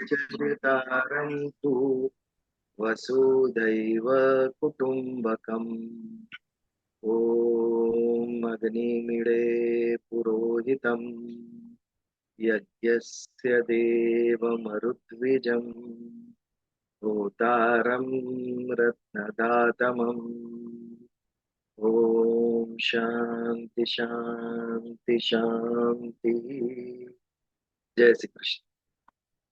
चरितारं तु वसुधैव कुटुम्बकम्। ॐ अग्निमीळे पुरोहितम् यज्ञस्य देवमरुद्विजम् होतारं रत्नदातमम्। ओम शांति शांति शांति। जय श्री कृष्ण।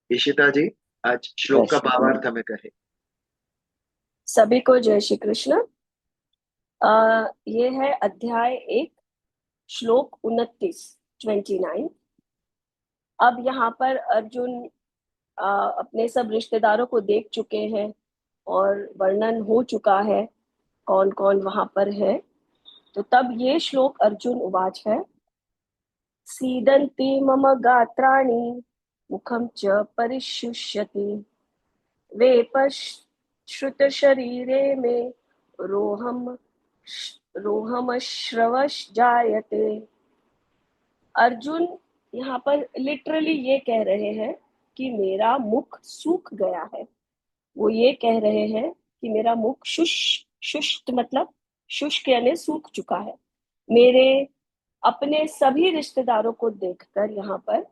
ईशिता जी, आज जय श्लोक का श्री भावार्थ हमें कहे। सभी को जय श्री कृष्ण। ये है अध्याय 1, श्लोक 29। अब यहाँ पर अर्जुन अपने सब रिश्तेदारों को देख चुके हैं और वर्णन हो चुका है कौन कौन वहां पर है। तो तब ये श्लोक अर्जुन उवाच है। सीदन्ति मम गात्राणि मुखं च परिशुष्यति वेपश्रुतशरीरे मे रोहम रोहमश्रवश जायते। अर्जुन यहाँ पर लिटरली ये कह रहे हैं कि मेरा मुख सूख गया है। वो ये कह रहे हैं कि मेरा मुख शुष्क मतलब शुष्क यानी सूख चुका है। मेरे अपने सभी रिश्तेदारों को देखकर यहाँ पर,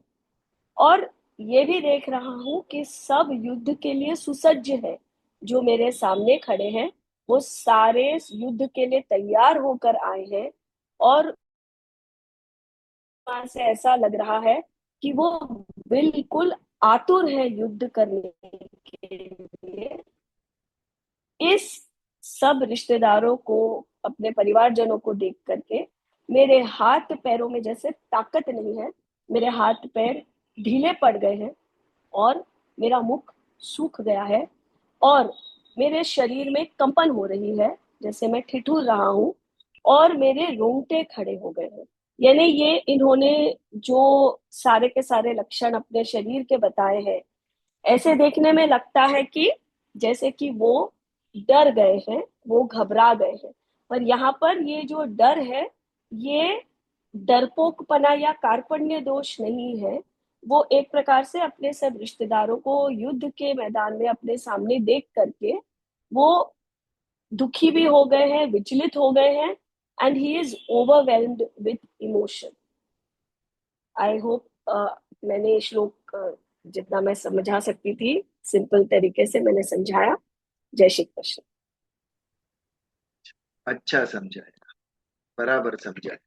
और ये भी देख रहा हूं कि सब युद्ध के लिए सुसज्ज है। जो मेरे सामने खड़े हैं वो सारे युद्ध के लिए तैयार होकर आए हैं, और वहां से ऐसा लग रहा है कि वो बिल्कुल आतुर है युद्ध करने के लिए। इस सब रिश्तेदारों को, अपने परिवारजनों को देख करके मेरे हाथ पैरों में जैसे ताकत नहीं है। मेरे हाथ पैर ढीले पड़ गए हैं और मेरा मुख सूख गया है, और मेरे शरीर में कंपन हो रही है जैसे मैं ठिठुर रहा हूं, और मेरे रोंगटे खड़े हो गए हैं। यानी ये इन्होंने जो सारे के सारे लक्षण अपने शरीर के बताए हैं, ऐसे देखने में लगता है कि जैसे कि वो डर गए हैं, वो घबरा गए हैं। पर यहाँ पर ये जो डर है, ये डरपोकपना या कार्पण्य दोष नहीं है। वो एक प्रकार से अपने सब रिश्तेदारों को युद्ध के मैदान में अपने सामने देख करके वो दुखी भी हो गए हैं, विचलित हो गए हैं, and he is overwhelmed with emotion. I hope मैंने श्लोक जितना मैं समझा सकती थी सिंपल तरीके से मैंने समझाया। जय श्री कृष्ण। अच्छा समझाया, बराबर समझाया।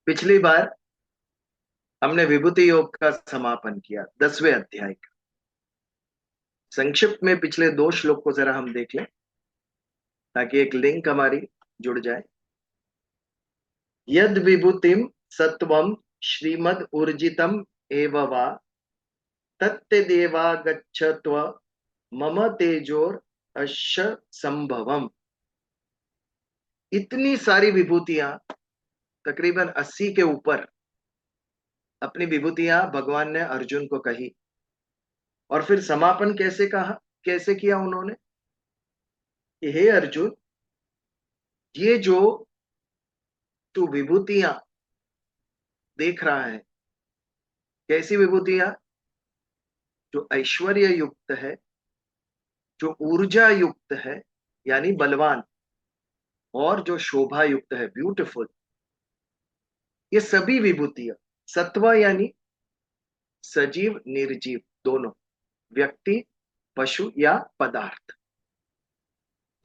पिछली बार हमने विभूति योग का समापन किया, 10वें अध्याय का। संक्षिप्त में पिछले 2 श्लोक को जरा हम देख लें ताकि एक लिंक हमारी जुड़ जाए। यद विभूतिम सत्वम श्रीमद ऊर्जितम एव वा तत्तेदेवागच्छत्व मम तेजोर अश्य संभवम। इतनी सारी विभूतियां, तकरीबन 80 के ऊपर अपनी विभूतियां भगवान ने अर्जुन को कही। और फिर समापन कैसे कहा, कैसे किया उन्होंने कि हे अर्जुन, ये जो तू विभूतियां देख रहा है, कैसी विभूतियां? जो ऐश्वर्य युक्त है, जो ऊर्जा युक्त है यानी बलवान, और जो शोभा युक्त है ब्यूटीफुल, ये सभी विभूतियां। सत्व यानी सजीव निर्जीव दोनों, व्यक्ति पशु या पदार्थ।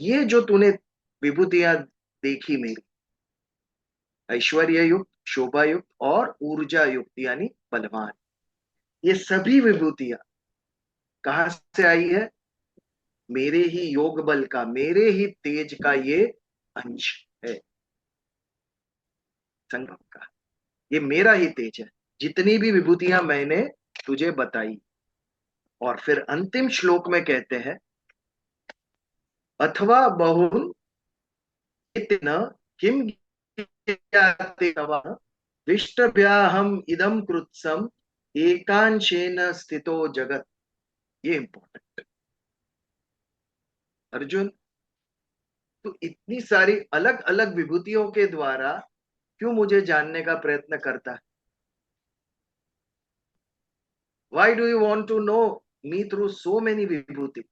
ये जो तूने विभूतियां देखी मेरी, ऐश्वर्य युक्त, शोभा युक्त और ऊर्जा युक्त यानी बलवान, ये सभी विभूतियां कहां से आई है? मेरे ही योग बल का, मेरे ही तेज का ये अंश है, संगम का। ये मेरा ही तेज है, जितनी भी विभूतियां मैंने तुझे बताई। और फिर अंतिम श्लोक में कहते हैं, अथवा बहुन न किम ज्ञाते तव विष्टभ्याहम इदम कृत्सम एकांशेन स्थितो जगत। ये इंपॉर्टेंट। अर्जुन, तो इतनी सारी अलग अलग विभूतियों के द्वारा क्यों मुझे जानने का प्रयत्न करता है? Why do you want to know me through so many विभूति?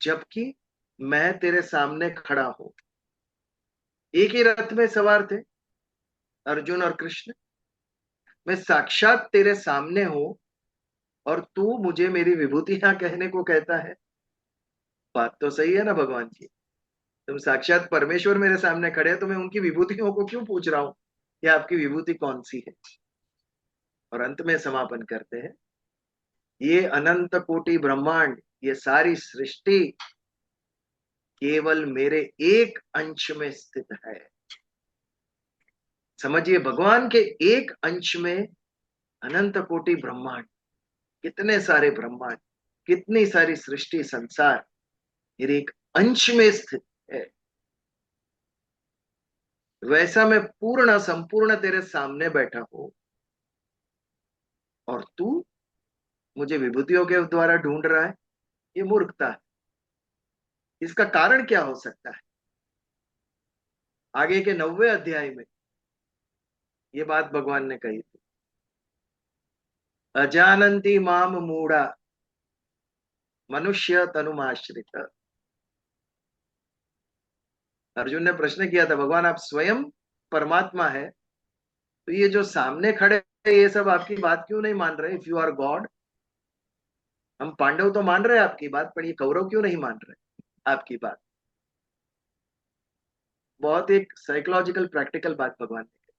जबकि मैं तेरे सामने खड़ा हूं। एक ही रथ में सवार थे अर्जुन और कृष्ण। मैं साक्षात तेरे सामने हूं और तू मुझे मेरी विभूतियां कहने को कहता है। बात तो सही है ना भगवान की। तुम साक्षात परमेश्वर मेरे सामने खड़े हैं, तो मैं उनकी विभूतियों को क्यों पूछ रहा हूं कि आपकी विभूति कौन सी है। और अंत में समापन करते हैं, ये अनंत कोटि ब्रह्मांड, ये सारी सृष्टि केवल मेरे एक अंश में स्थित है। समझिए, भगवान के एक अंश में अनंत कोटि ब्रह्मांड, कितने सारे ब्रह्मांड, कितनी सारी सृष्टि संसार मेरे एक अंश में स्थित है। वैसा मैं पूर्ण संपूर्ण तेरे सामने बैठा हूं और तू मुझे विभूतियों के द्वारा ढूंढ रहा है। ये मूर्खता है। इसका कारण क्या हो सकता है? आगे के 90वें अध्याय में ये बात भगवान ने कही थी, अजानंती माम मूढ़ा मनुष्य तनुमाश्रित। अर्जुन ने प्रश्न किया था, भगवान आप स्वयं परमात्मा है, तो ये जो सामने खड़े हैं ये सब आपकी बात क्यों नहीं मान रहे? इफ यू आर गॉड, हम पांडव तो मान रहे हैं आपकी बात, पर ये कौरव क्यों नहीं मान रहे आपकी बात? बहुत एक साइकोलॉजिकल प्रैक्टिकल बात भगवान ने कही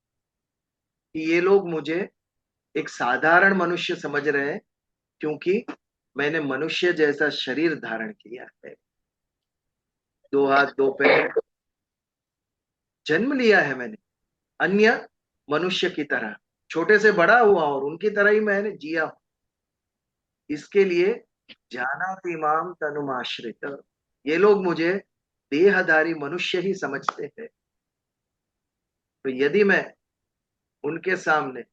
कि ये लोग मुझे एक साधारण मनुष्य समझ रहे हैं, क्योंकि मैंने मनुष्य जैसा शरीर धारण किया है, 2 हाथ 2 पैर, जन्म लिया है मैंने अन्य मनुष्य की तरह, छोटे से बड़ा हुआ और उनकी तरह ही मैंने जिया हूं। इसके लिए जाना इमाम तनुमाश्रित, ये लोग मुझे देहधारी मनुष्य ही समझते हैं। तो यदि मैं उनके सामने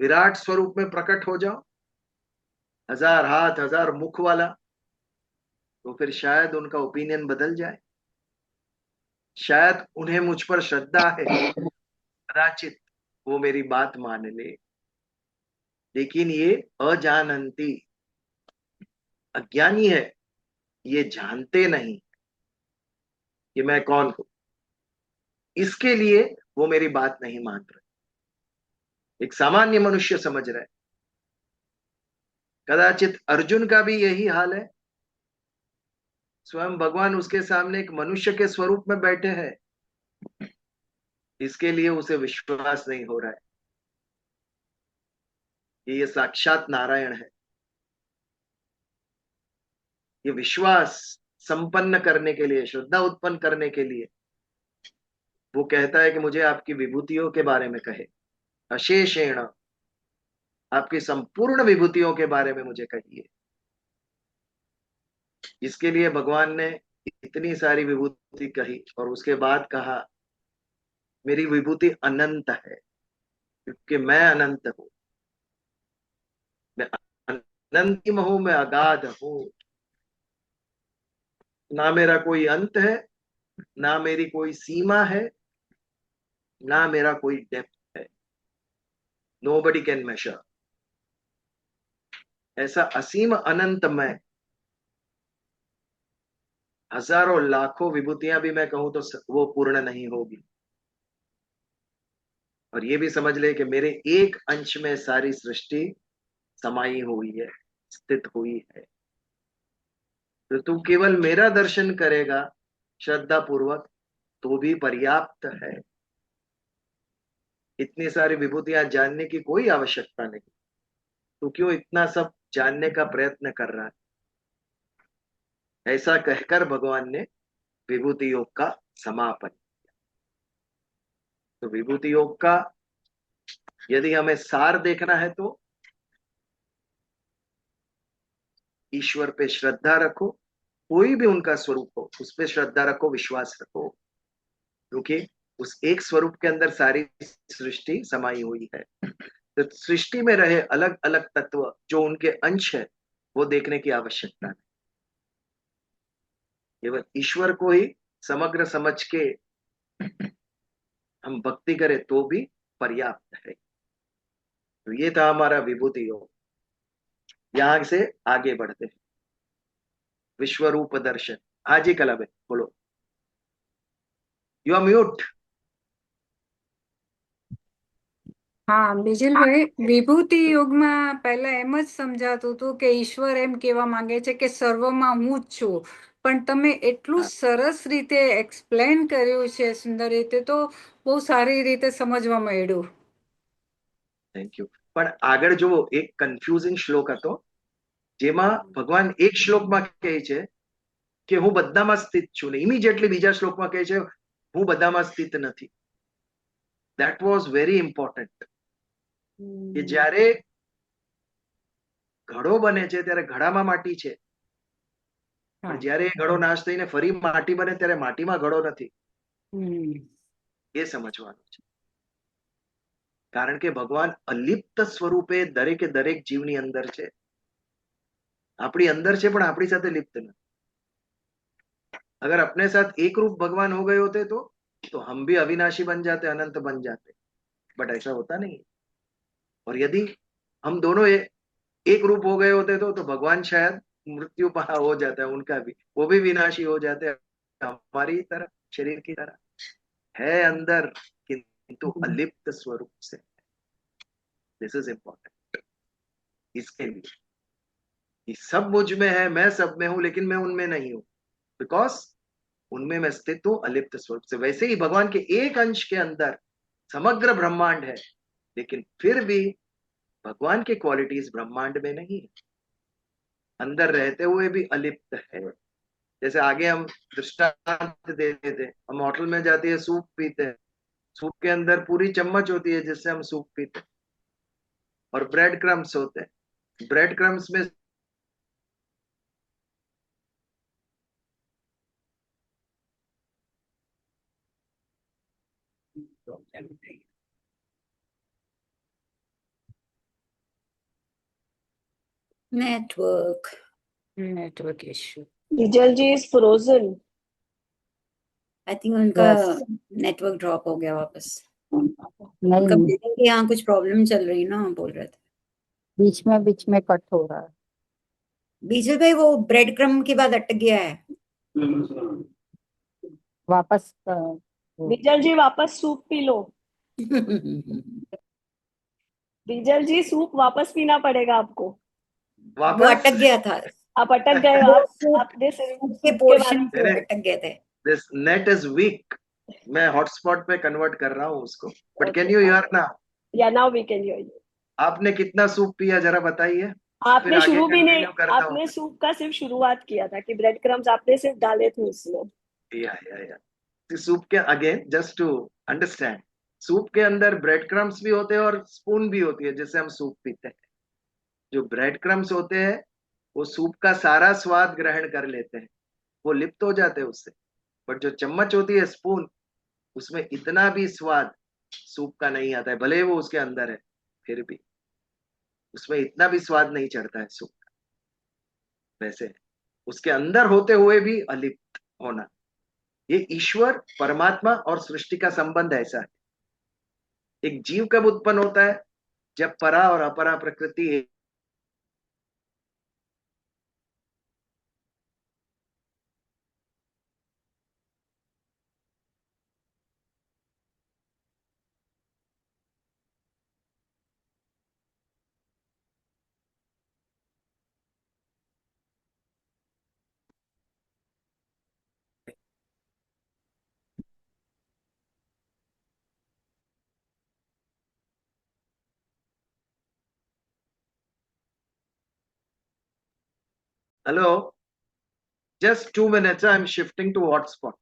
विराट स्वरूप में प्रकट हो जाऊं, 1000 हाथ 1000 मुख वाला, तो फिर शायद उनका ओपिनियन बदल जाए, शायद उन्हें मुझ पर श्रद्धा है, कदाचित वो मेरी बात मान ले। लेकिन ये अजानंती, अज्ञानी है, ये जानते नहीं कि मैं कौन हूं। इसके लिए वो मेरी बात नहीं मान रहे, एक सामान्य मनुष्य समझ रहे। कदाचित अर्जुन का भी यही हाल है। स्वयं भगवान उसके सामने एक मनुष्य के स्वरूप में बैठे हैं, इसके लिए उसे विश्वास नहीं हो रहा है कि ये साक्षात नारायण है। ये विश्वास संपन्न करने के लिए, श्रद्धा उत्पन्न करने के लिए वो कहता है कि मुझे आपकी विभूतियों के बारे में कहे, अशेषेण, आपकी संपूर्ण विभूतियों के बारे में मुझे कहिए। इसके लिए भगवान ने इतनी सारी विभूति कही और उसके बाद कहा, मेरी विभूति अनंत है, क्योंकि मैं अनंत हूं, मैं अनंत हूं, मैं अगाध हूं। ना मेरा कोई अंत है, ना मेरी कोई सीमा है, ना मेरा कोई डेप्थ है। Nobody can measure. ऐसा असीम अनंत मैं, हजारों लाखों विभूतियां भी मैं कहूं तो वो पूर्ण नहीं होगी। और ये भी समझ ले कि मेरे एक अंश में सारी सृष्टि समाई हुई है, स्थित हुई है। तो तू केवल मेरा दर्शन करेगा श्रद्धा पूर्वक तो भी पर्याप्त है। इतनी सारी विभूतियां जानने की कोई आवश्यकता नहीं। तू क्यों इतना सब जानने का प्रयत्न कर रहा है? ऐसा कहकर भगवान ने विभूति योग का समापन। तो विभूति योग का यदि हमें सार देखना है तो ईश्वर पे श्रद्धा रखो, कोई भी उनका स्वरूप हो उस पे श्रद्धा रखो, विश्वास रखो, क्योंकि उस एक स्वरूप के अंदर सारी सृष्टि समाई हुई है। तो सृष्टि में रहे अलग अलग तत्व जो उनके अंश है, वो देखने की आवश्यकता नहीं। केवल ईश्वर को ही समग्र समझ के हम भक्ति करें तो भी पर्याप्त है। तो ये था हमारा विभूति योग। यहां से आगे बढ़ते हैं, विश्व रूप दर्शन। हाँ जी कला भाई बोलो, यू आर म्यूट। હા બીજલભાઈ, વિભૂતિ યોગમાં પહેલા એમ જ સમજાતું હતું કે ઈશ્વર એમ કહેવા માંગે છે કે સર્વમાં હું જ છું, પણ તમે એટલું સરસ રીતે એક્સપ્લેન કર્યું છે, સુંદર રીતે, તો બહુ સારી રીતે સમજવા મળ્યું. Thank you. પણ આગળ જુઓ, એક કન્ફ્યુઝિંગ શ્લોક હતો જેમાં ભગવાન એક શ્લોકમાં કહે છે કે હું બધામાં સ્થિત છું ને ઇમિડિયેટલી બીજા શ્લોકમાં કહે છે હું બધામાં સ્થિત નથી. ધેટ વોઝ વેરી ઇમ્પોર્ટન્ટ કે જ્યારે ઘડો બને છે ત્યારે ઘડામાં માટી છે, પણ જ્યારે એ ઘડો નાશ થઈને ફરી માટી બને ત્યારે માટીમાં ઘડો નથી. એ સમજવાનું છે. કારણ કે ભગવાન અલિપ્ત સ્વરૂપે દરેકે દરેક જીવની અંદર છે. આપણી અંદર છે પણ આપણી સાથે લિપ્ત નથી. अगर अपने साथ एक रूप भगवान हो गए होते तो हम भी अविनाशी बन जाते, अनंत बन जाते, बट ऐसा होता नहीं। और यदि हम दोनों एक रूप हो गए होते तो भगवान शायद मृत्यु पहा हो जाता है उनका भी, वो भी विनाशी हो जाते हैं हमारी तरह, शरीर की तरह है अंदर, किंतु अलिप्त स्वरूप से। दिस इज इंपॉर्टेंट इसके लिए कि सब मुझ में है, मैं सब में हूं, लेकिन मैं उनमें नहीं हूं, बिकॉज उनमें मैं स्थित हूं अलिप्त स्वरूप से। वैसे ही भगवान के एक अंश के अंदर समग्र ब्रह्मांड है, लेकिन फिर भी भगवान की क्वालिटीज ब्रह्मांड में नहीं है, अंदर रहते हुए भी अलिप्त है। जैसे आगे हम दृष्टांत देते थे, हम होटल में जाते हैं सूप पीते हैं, सूप के अंदर पूरी चम्मच होती है जिससे हम सूप पीते हैं, और ब्रेड क्रम्स होते हैं, ब्रेड क्रम्स में network issue. Vijal ji is frozen. I think उनका Yes. नेटवर्क ड्रॉप हो गया वापस. नहीं, उनका बिल्डिंग के यहाँ कुछ प्रॉब्लम चल रही ना, बोल रहे थे. बीच में कट हो रहा है. बीजल भाई वो ब्रेड क्रम के बाद अटक गया है. वापस विजल जी वापस सूप पी लो. विजल जी सूप वापस पीना पड़ेगा आपको. वो वापस अटक गया था. आप अटक गए हो. आपने सूप सूप के के पोर्शन बाद से अटक गए थे. दिस नेट इज वीक, मैं हॉटस्पॉट पे कन्वर्ट कर रहा हूँ उसको, बट कैन यू हियर ना? Yeah now we can hear you. आपने कितना सूप पिया जरा बताइए, फिर आपने आगे शुरू भी नहीं, कंटिन्यू करता हूँ. आपने सूप का सिर्फ शुरुआत किया था कि ब्रेड क्रम्स आपने सिर्फ डाले थे उसमें. या सूप के again just to understand, soup के अंदर ब्रेड क्रम्स भी होते हैं और स्पून भी होती है जिससे हम सूप पीते हैं. जो ब्रेड क्रम्स होते हैं वो सूप का सारा स्वाद ग्रहण कर लेते हैं, वो लिप्त हो जाते हैं उससे, बट जो चम्मच होती है स्पून, उसमें इतना भी स्वाद सूप का नहीं आता है, भले ही वो उसके अंदर है, फिर भी उसमें इतना भी स्वाद नहीं चढ़ता है सूप का. वैसे उसके अंदर होते हुए भी अलिप्त होना, ये ईश्वर परमात्मा और सृष्टि का संबंध ऐसा है. एक जीव कब उत्पन्न होता है? जब परा और अपरा प्रकृति Hello, just 2 minutes, I'm shifting to hotspot.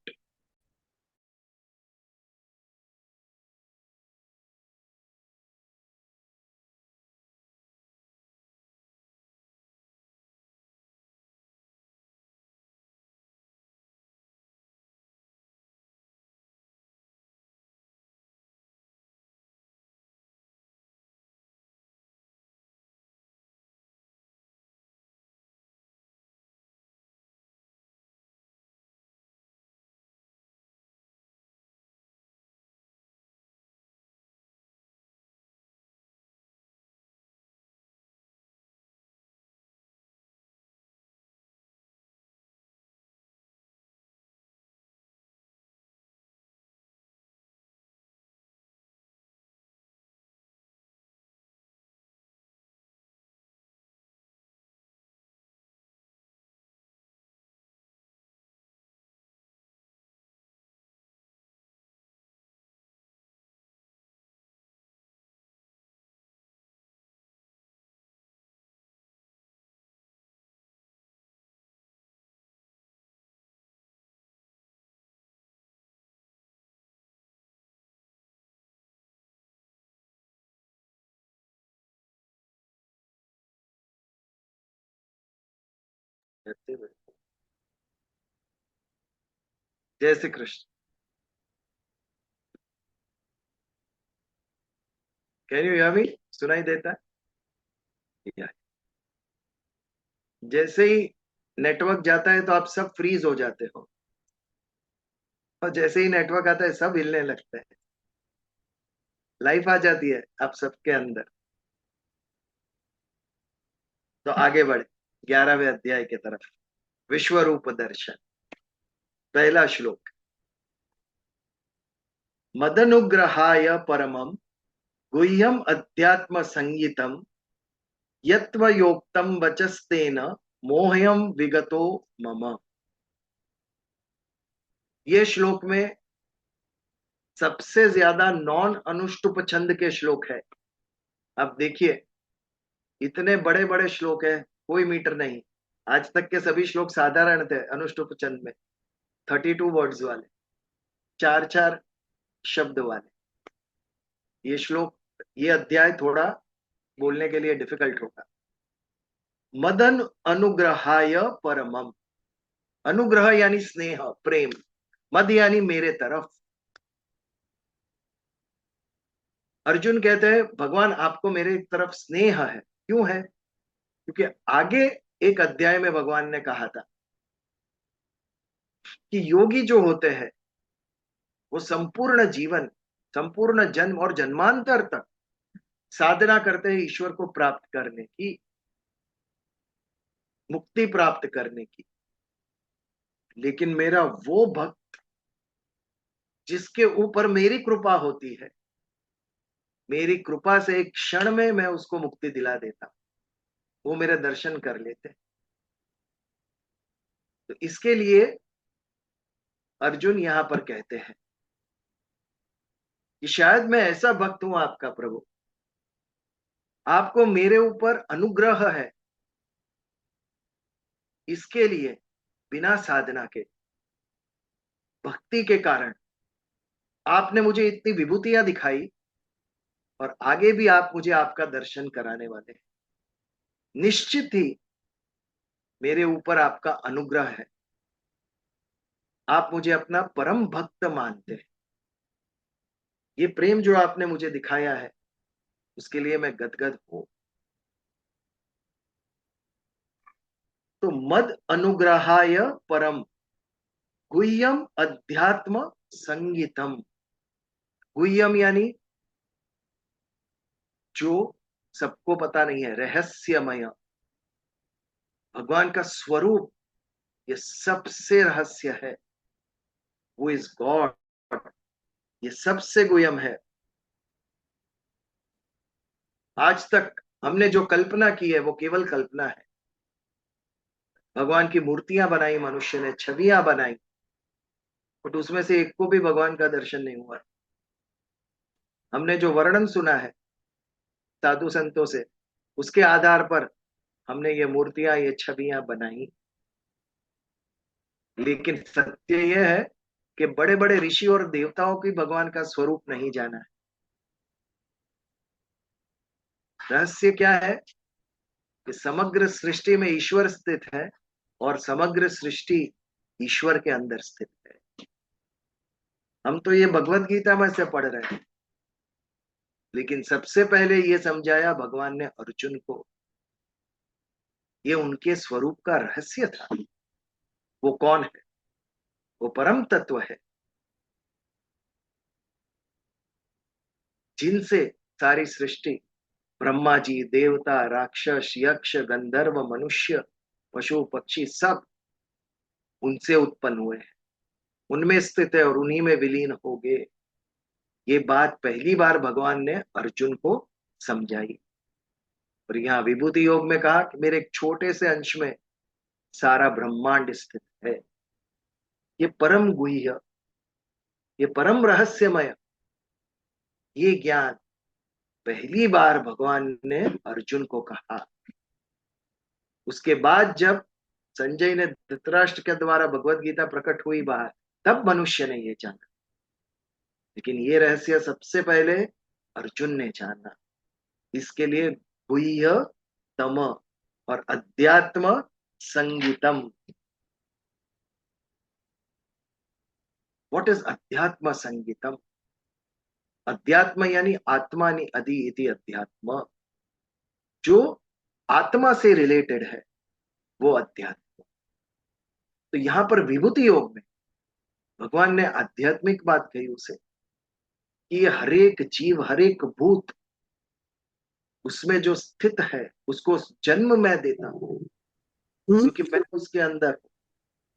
जय Shri Krishna. Can you hear me? सुनाई देता है? जैसे ही नेटवर्क जाता है तो आप सब फ्रीज हो जाते हो, और जैसे ही नेटवर्क आता है सब हिलने लगते हैं, लाइफ आ जाती है आप सबके अंदर। तो आगे बढ़े 11वें अध्याय की तरफ। विश्व रूप दर्शन, पहला श्लोक। मदनुग्रहाय परमं गुह्यम अध्यात्म संगीतम यत्त्वयोक्तं वचस्तेन मोह्यम विगतो मम। ये श्लोक में सबसे ज्यादा नॉन अनुष्टुप छंद के श्लोक है। अब देखिए, इतने बड़े बड़े श्लोक है, कोई मीटर नहीं। आज तक के सभी श्लोक साधारण थे अनुष्टुप छंद में, 32 वर्ड्स वाले, 4 4 शब्द वाले। ये श्लोक, ये अध्याय थोड़ा बोलने के लिए डिफिकल्ट होगा। मदन अनुग्रहाय परमम, अनुग्रह यानी स्नेह, प्रेम, मद यानी मेरे तरफ। अर्जुन कहते हैं भगवान आपको मेरे तरफ स्नेह है। क्यों है? क्योंकि आगे एक अध्याय में भगवान ने कहा था कि योगी जो होते हैं वो संपूर्ण जीवन, संपूर्ण जन्म और जन्मांतर तक साधना करते हैं ईश्वर को प्राप्त करने की, मुक्ति प्राप्त करने की। लेकिन मेरा वो भक्त जिसके ऊपर मेरी कृपा होती है, मेरी कृपा से एक क्षण में मैं उसको मुक्ति दिला देता हूं, वो मेरे दर्शन कर लेते हैं। तो इसके लिए अर्जुन यहां पर कहते हैं कि शायद मैं ऐसा भक्त हूं आपका प्रभु, आपको मेरे ऊपर अनुग्रह है, इसके लिए बिना साधना के, भक्ति के कारण आपने मुझे इतनी विभूतियां दिखाई, और आगे भी आप मुझे आपका दर्शन कराने वाले हैं। निश्चित ही मेरे ऊपर आपका अनुग्रह है, आप मुझे अपना परम भक्त मानते हैं। ये प्रेम जो आपने मुझे दिखाया है उसके लिए मैं गदगद हूं। तो मद अनुग्रहाय परम गुह्यम अध्यात्म संगीतम। गुह्यम यानी जो सबको पता नहीं है, रहस्यमय। भगवान का स्वरूप ये सबसे रहस्य है, वो इज गॉड, ये सबसे गुह्यम है। आज तक हमने जो कल्पना की है वो केवल कल्पना है। भगवान की मूर्तियां बनाई मनुष्य ने, छवियां बनाई, बट उसमें से एक को भी भगवान का दर्शन नहीं हुआ। हमने जो वर्णन सुना है साधु संतों से, उसके आधार पर हमने ये मूर्तियां, ये छवियां बनाई। लेकिन सत्य यह है कि बड़े बड़े ऋषि और देवताओं की भगवान का स्वरूप नहीं जाना है। रहस्य क्या है कि समग्र सृष्टि में ईश्वर स्थित है, और समग्र सृष्टि ईश्वर के अंदर स्थित है। हम तो ये भगवत गीता में से पढ़ रहे हैं, लेकिन सबसे पहले ये समझाया भगवान ने अर्जुन को, ये उनके स्वरूप का रहस्य था। वो कौन है? वो परम तत्व है जिनसे सारी सृष्टि, ब्रह्मा जी, देवता, राक्षस, यक्ष, गंधर्व, मनुष्य, पशु, पक्षी, सब उनसे उत्पन्न हुए हैं, उनमें स्थित है और उन्हीं में विलीन हो गए। ये बात पहली बार भगवान ने अर्जुन को समझाई। और यहाँ विभूति योग में कहा कि मेरे एक छोटे से अंश में सारा ब्रह्मांड स्थित है। ये परम गुह्य, ये परम रहस्यमय, ये ज्ञान पहली बार भगवान ने अर्जुन को कहा। उसके बाद जब संजय ने धृतराष्ट्र के द्वारा भगवत गीता प्रकट हुई बाहर, तब मनुष्य ने ये जाना। लेकिन ये रहस्य सबसे पहले अर्जुन ने जाना। इसके लिए गुह्य, तम और अध्यात्म संगीतम। व्हाट इज अध्यात्म संगीतम? अध्यात्म यानी आत्मानि अधि इति अध्यात्म, जो आत्मा से रिलेटेड है वो अध्यात्म। तो यहां पर विभूति योग में भगवान ने आध्यात्मिक बात कही उसे, कि हर एक जीव, हर एक भूत उसमें जो स्थित है उसको जन्म मैं देता हूं, क्योंकि मैं उसके अंदर हूं।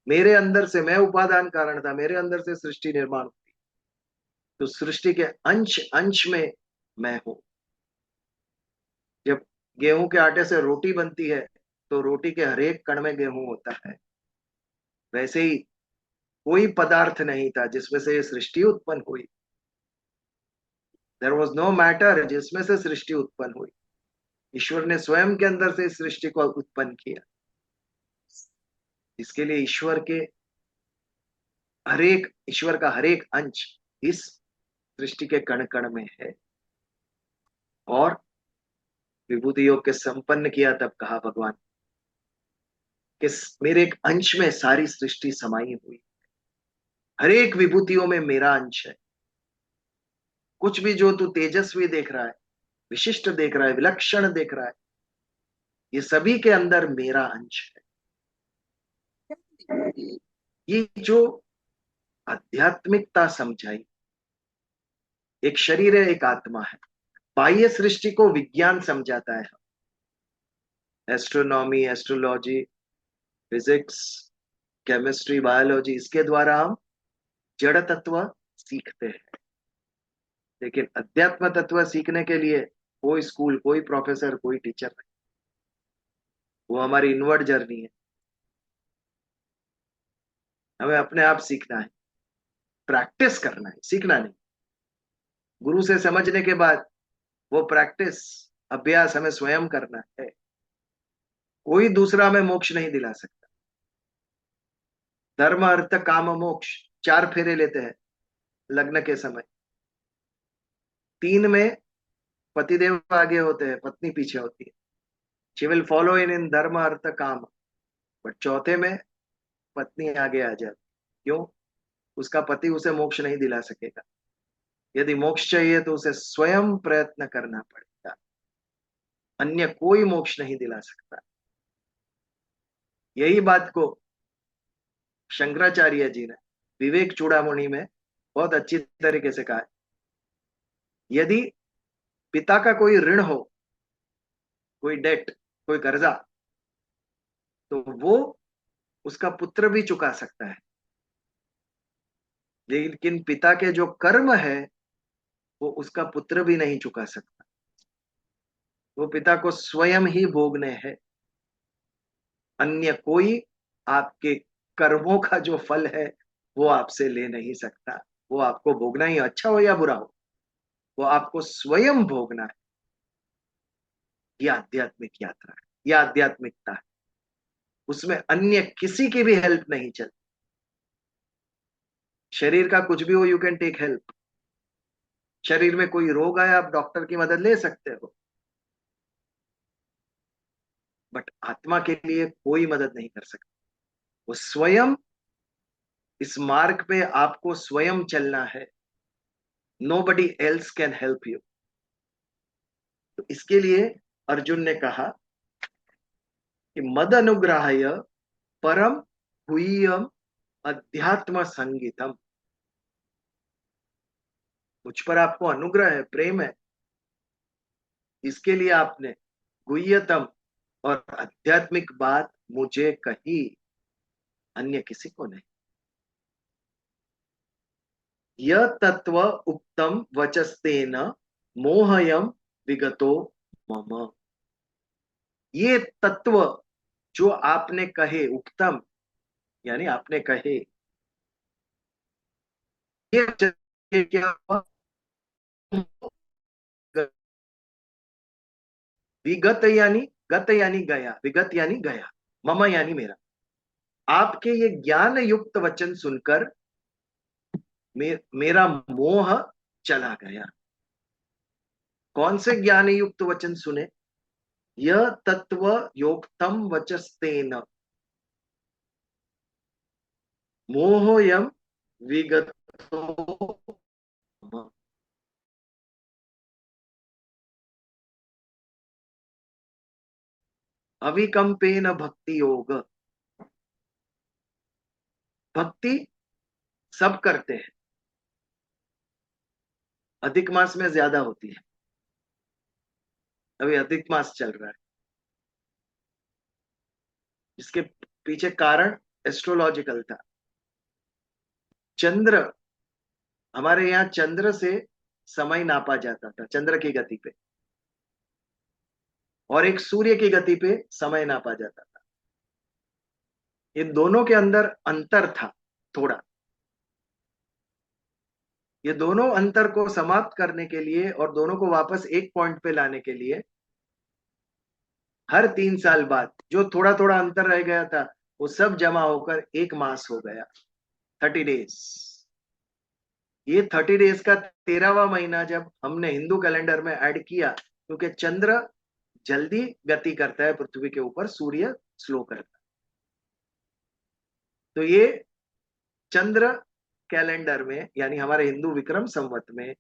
मेरे अंदर से, मैं उपादान कारण था, मेरे अंदर से सृष्टि निर्माण हुई, तो सृष्टि के अंश अंश में मैं हूं। जब गेहूं के आटे से रोटी बनती है तो रोटी के हर एक कण में गेहूं होता है। वैसे ही कोई पदार्थ नहीं था जिसमें से ये सृष्टि उत्पन्न हुई। देयर वॉज नो मैटर जिसमें से सृष्टि उत्पन्न हुई। ईश्वर ने स्वयं के अंदर से इस सृष्टि को उत्पन्न किया। इसके लिए ईश्वर का हर एक अंश इस सृष्टि के कण कण में है। और विभूति योग के संपन्न किया तब कहा भगवान कि मेरे एक अंश में सारी सृष्टि समाई हुई, हर एक विभूतियों में मेरा अंश है। कुछ भी जो तू तेजस्वी देख रहा है, विशिष्ट देख रहा है, विलक्षण देख रहा है, ये सभी के अंदर मेरा अंश है। ये जो आध्यात्मिकता समझाई, एक शरीर है, एक आत्मा है। बाह्य सृष्टि को विज्ञान समझाता है, astronomy, astrology, physics, chemistry, biology, इसके द्वारा हम जड़ तत्व सीखते हैं। लेकिन अध्यात्म तत्व सीखने के लिए कोई स्कूल, कोई प्रोफेसर, कोई टीचर नहीं। वो हमारी इनवर्ड जर्नी है। हमें अपने आप सीखना है, प्रैक्टिस करना है, सीखना नहीं। गुरु से समझने के बाद वो प्रैक्टिस, अभ्यास हमें स्वयं करना है। कोई दूसरा हमें मोक्ष नहीं दिला सकता। धर्म अर्थ काम मोक्ष 4 फेरे लेते हैं लग्न के समय। 3 में पतिदेव आगे होते हैं, पत्नी पीछे होती है। शी विल फॉलो इन धर्म अर्थ काम। बट चौथे में पत्नी आगे आ जाती। क्यों? उसका पति उसे मोक्ष नहीं दिला सकेगा। यदि मोक्ष चाहिए तो उसे स्वयं प्रयत्न करना पड़ेगा, अन्य कोई मोक्ष नहीं दिला सकता। यही बात को शंकराचार्य जी ने विवेक चूड़ामणि में बहुत अच्छी तरीके से कहा है। यदि पिता का कोई ऋण हो, कोई डेट, कोई कर्जा, तो वो उसका पुत्र भी चुका सकता है। लेकिन पिता के जो कर्म है वो उसका पुत्र भी नहीं चुका सकता। वो पिता को स्वयं ही भोगने हैं। अन्य कोई आपके कर्मों का जो फल है वो आपसे ले नहीं सकता। वो आपको भोगना ही, अच्छा हो या बुरा हो, वो आपको स्वयं भोगना है। यह आध्यात्मिक यात्रा है, यह आध्यात्मिकता है। उसमें अन्य किसी की भी हेल्प नहीं चलती। शरीर का कुछ भी हो, यू कैन टेक हेल्प। शरीर में कोई रोग आया, आप डॉक्टर की मदद ले सकते हो, बट आत्मा के लिए कोई मदद नहीं कर सकता। वो स्वयं, इस मार्ग पे आपको स्वयं चलना है। Nobody else can help you. तो इसके लिए अर्जुन ने कहा कि मद अनुग्रहाय परम गुह्यम अध्यात्म संगीतम। मुझ पर आपको अनुग्रह है, प्रेम है, इसके लिए आपने गुह्यतम और आध्यात्मिक बात मुझे कही, अन्य किसी को नहीं। यह तत्व उक्तम वचस्तेन मोहयम विगतो मम। ये तत्व जो आपने कहे, उक्तम यानी आपने कहे, ये क्या हुआ? विगत यानी, गत यानी गया, विगत यानी गया, मम यानी मेरा। आपके ये ज्ञान युक्त वचन सुनकर मेरा मोह चला गया। कौन से ज्ञान युक्त वचन सुने? यह तत्व योक्तम वचस्तेन, मोहयम विगतो मम। अविकंपेन भक्ति योग। भक्ति सब करते हैं, अधिक मास में ज्यादा होती है। अभी अधिक मास चल रहा है, इसके पीछे कारण एस्ट्रोलॉजिकल था। चंद्र, हमारे यहाँ चंद्र से समय नापा जाता था, चंद्र की गति पे, और एक सूर्य की गति पे समय नापा जाता था। इन दोनों के अंदर अंतर था थोड़ा। ये दोनों अंतर को समाप्त करने के लिए और दोनों को वापस एक पॉइंट पे लाने के लिए हर 3 साल बाद जो थोड़ा थोड़ा अंतर रह गया था वो सब जमा होकर एक मास हो गया, 30 डेज। ये 30 डेज का 13वां महीना जब हमने हिंदू कैलेंडर में ऐड किया, क्योंकि चंद्र जल्दी गति करता है पृथ्वी के ऊपर, सूर्य स्लो करता है, तो ये चंद्र कैलेंडर में यानी हमारे हिंदू विक्रम संवत में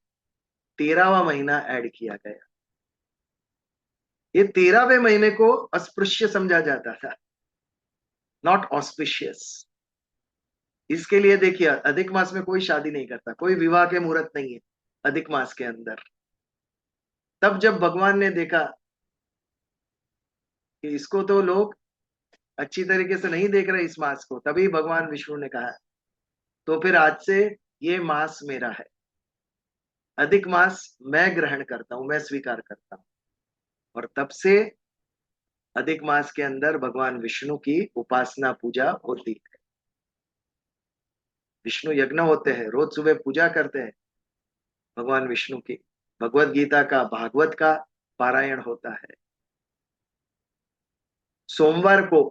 13वां महीना ऐड किया गया। ये 13वें महीने को अस्पृश्य समझा जाता था, नॉट ऑस्पिशियस। इसके लिए देखिए, अधिक मास में कोई शादी नहीं करता, कोई विवाह के मुहूर्त नहीं है अधिक मास के अंदर। तब जब भगवान ने देखा कि इसको तो लोग अच्छी तरीके से नहीं देख रहे इस मास को, तभी भगवान विष्णु ने कहा तो फिर आज से ये मास मेरा है, अधिक मास मैं ग्रहण करता हूं, मैं स्वीकार करता हूं। और तब से अधिक मास के अंदर भगवान विष्णु की उपासना पूजा होती है। विष्णु यज्ञ होते हैं, रोज सुबह पूजा करते हैं भगवान विष्णु की। भगवत गीता का, भागवत का पारायण होता है। सोमवार को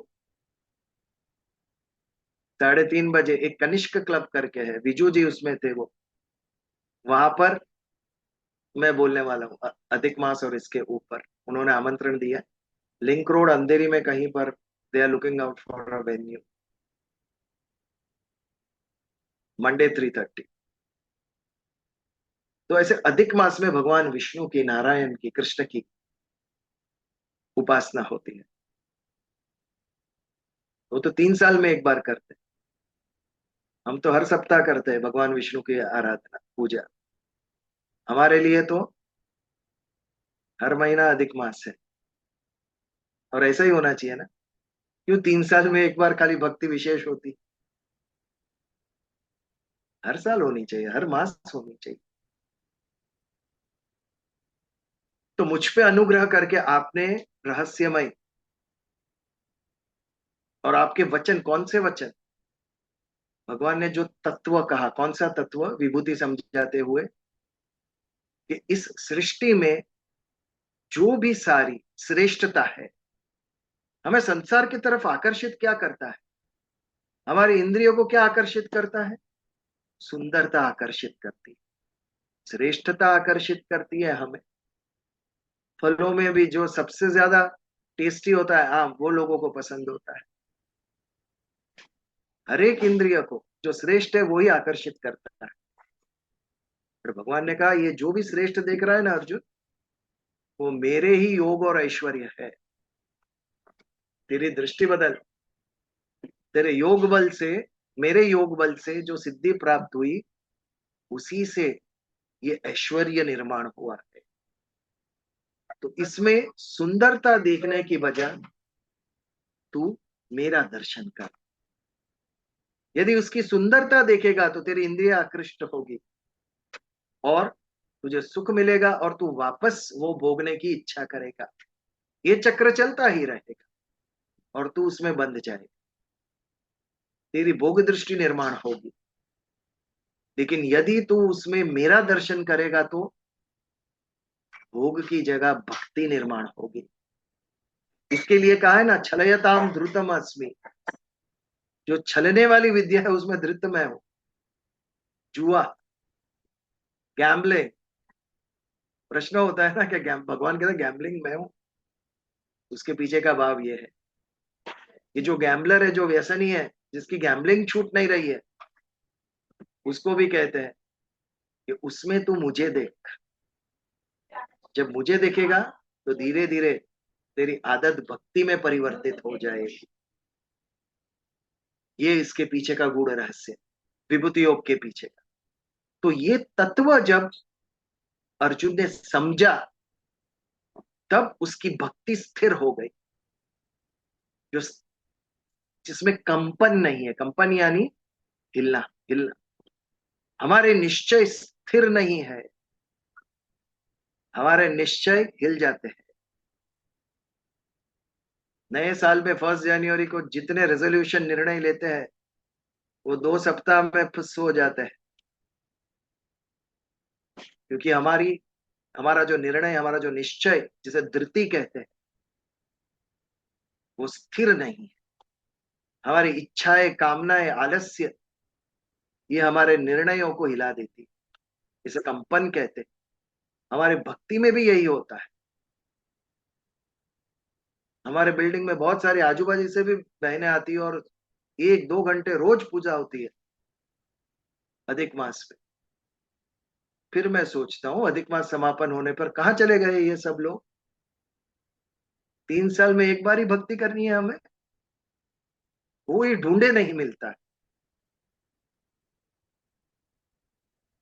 3:30 बजे एक कनिष्क क्लब करके है, विजू जी उसमें थे, वो वहां पर मैं बोलने वाला हूँ अधिक मास और इसके ऊपर। उन्होंने आमंत्रण दिया, लिंक रोड अंधेरी में कहीं पर, they are looking out for a venue, Monday 3:30। तो ऐसे अधिक मास में भगवान विष्णु की, नारायण की, कृष्ण की उपासना होती है। वो तो 3 साल में एक बार करते हैं, हम तो हर सप्ताह करते हैं भगवान विष्णु की आराधना पूजा। हमारे लिए तो हर महीना अधिक मास है, और ऐसा ही होना चाहिए ना। क्यों 3 साल में एक बार खाली भक्ति विशेष होती? हर साल होनी चाहिए, हर मास होनी चाहिए। तो मुझ पे अनुग्रह करके आपने रहस्यमय, और आपके वचन, कौन से वचन? भगवान ने जो तत्व कहा, कौन सा तत्व? विभूति समझाते हुए कि इस सृष्टि में जो भी सारी श्रेष्ठता है, हमें संसार की तरफ आकर्षित क्या करता है? हमारी इंद्रियों को क्या आकर्षित करता है? सुंदरता आकर्षित करती है, श्रेष्ठता आकर्षित करती है हमें। फलों में भी जो सबसे ज्यादा टेस्टी होता है आम, वो लोगों को पसंद होता है। हर एक इंद्रिय को जो श्रेष्ठ है वही आकर्षित करता है। फिर भगवान ने कहा ये जो भी श्रेष्ठ देख रहा है ना अर्जुन, वो मेरे ही योग और ऐश्वर्य है। तेरी दृष्टि बदल, तेरे योग बल से, मेरे योग बल से जो सिद्धि प्राप्त हुई, उसी से ये ऐश्वर्य निर्माण हुआ है। तो इसमें सुंदरता देखने की बजाय तू मेरा दर्शन कर। यदि उसकी सुंदरता देखेगा तो तेरी इंद्रिय आकृष्ट होगी और तुझे सुख मिलेगा, और तू वापस वो भोगने की इच्छा करेगा। ये चक्र चलता ही रहेगा और तू उसमें बंध जाएगा, तेरी भोग दृष्टि निर्माण होगी। लेकिन यदि तू उसमें मेरा दर्शन करेगा तो भोग की जगह भक्ति निर्माण होगी। इसके लिए कहा है ना, छलयताम ध्रुतम अस्मि। जो छलने वाली विद्या है उसमें धृत मैं हूं। जुआ, गैम्बलिंग, प्रश्न होता है ना कि भगवान कहते हैं गैम्बलिंग मैं हूं। उसके पीछे का भाव ये है, ये जो गैम्बलर है, जो व्यसनी है, जिसकी गैम्बलिंग छूट नहीं रही है, उसको भी कहते हैं कि उसमें तू मुझे देख। जब मुझे देखेगा तो धीरे धीरे तेरी आदत भक्ति में परिवर्तित हो जाएगी। ये इसके पीछे का गूढ़ रहस्य, विभूति योग के पीछे का। तो ये तत्व जब अर्जुन ने समझा, तब उसकी भक्ति स्थिर हो गई, जो जिसमें कंपन नहीं है। कंपन यानी हिलना, हिलना। हमारे निश्चय स्थिर नहीं है, हमारे निश्चय हिल जाते हैं। नए साल में 1 जनवरी को जितने रेजोल्यूशन निर्णय लेते हैं, वो 2 सप्ताह में फुस हो जाते हैं, क्योंकि हमारा जो निर्णय, हमारा जो निश्चय, जिसे धृति कहते हैं, वो स्थिर नहीं है। हमारी इच्छाएं, कामनाएं, आलस्य, ये हमारे निर्णयों को हिला देती, इसे कंपन कहते हैं। हमारे भक्ति में भी यही होता है। हमारे बिल्डिंग में बहुत सारी आजू बाजू से भी बहनें आती है और 1-2 घंटे रोज पूजा होती है अधिक मास में। फिर मैं सोचता हूं, अधिक मास समापन होने पर कहां चले गए ये सब लोग? 3 साल में एक बार ही भक्ति करनी है हमें, कोई ढूंढे नहीं मिलता।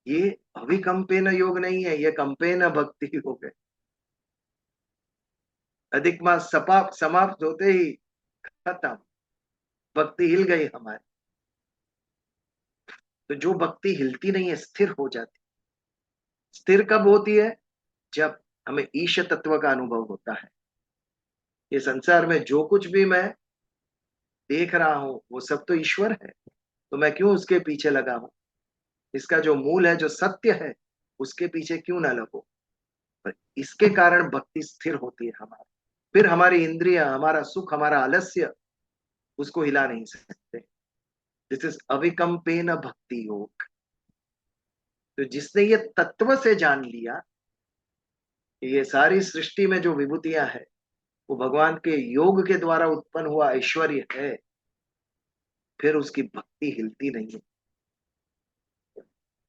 ये अभिकंपेन योग नहीं है, ये कंपेन भक्ति योग है। अधिक मास समाप्त होते ही खत्म, भक्ति हिल गई हमारी। तो जो भक्ति हिलती नहीं है, स्थिर हो जाती। स्थिर कब होती है? जब हमें ईश तत्व का अनुभव होता है। ये संसार में जो कुछ भी मैं देख रहा हूं, वो सब तो ईश्वर है, तो मैं क्यों उसके पीछे लगा हूं? इसका जो मूल है, जो सत्य है, उसके पीछे क्यों ना लगो? पर इसके कारण भक्ति स्थिर होती है हमारी। फिर हमारी इंद्रियां, हमारा सुख, हमारा आलस्य उसको हिला नहीं सकते। दिस इज अविकंपेन भक्ति योग। तो जिसने ये तत्व से जान लिया कि ये सारी सृष्टि में जो विभूतियां है, वो भगवान के योग के द्वारा उत्पन्न हुआ ऐश्वर्य है, फिर उसकी भक्ति हिलती नहीं है।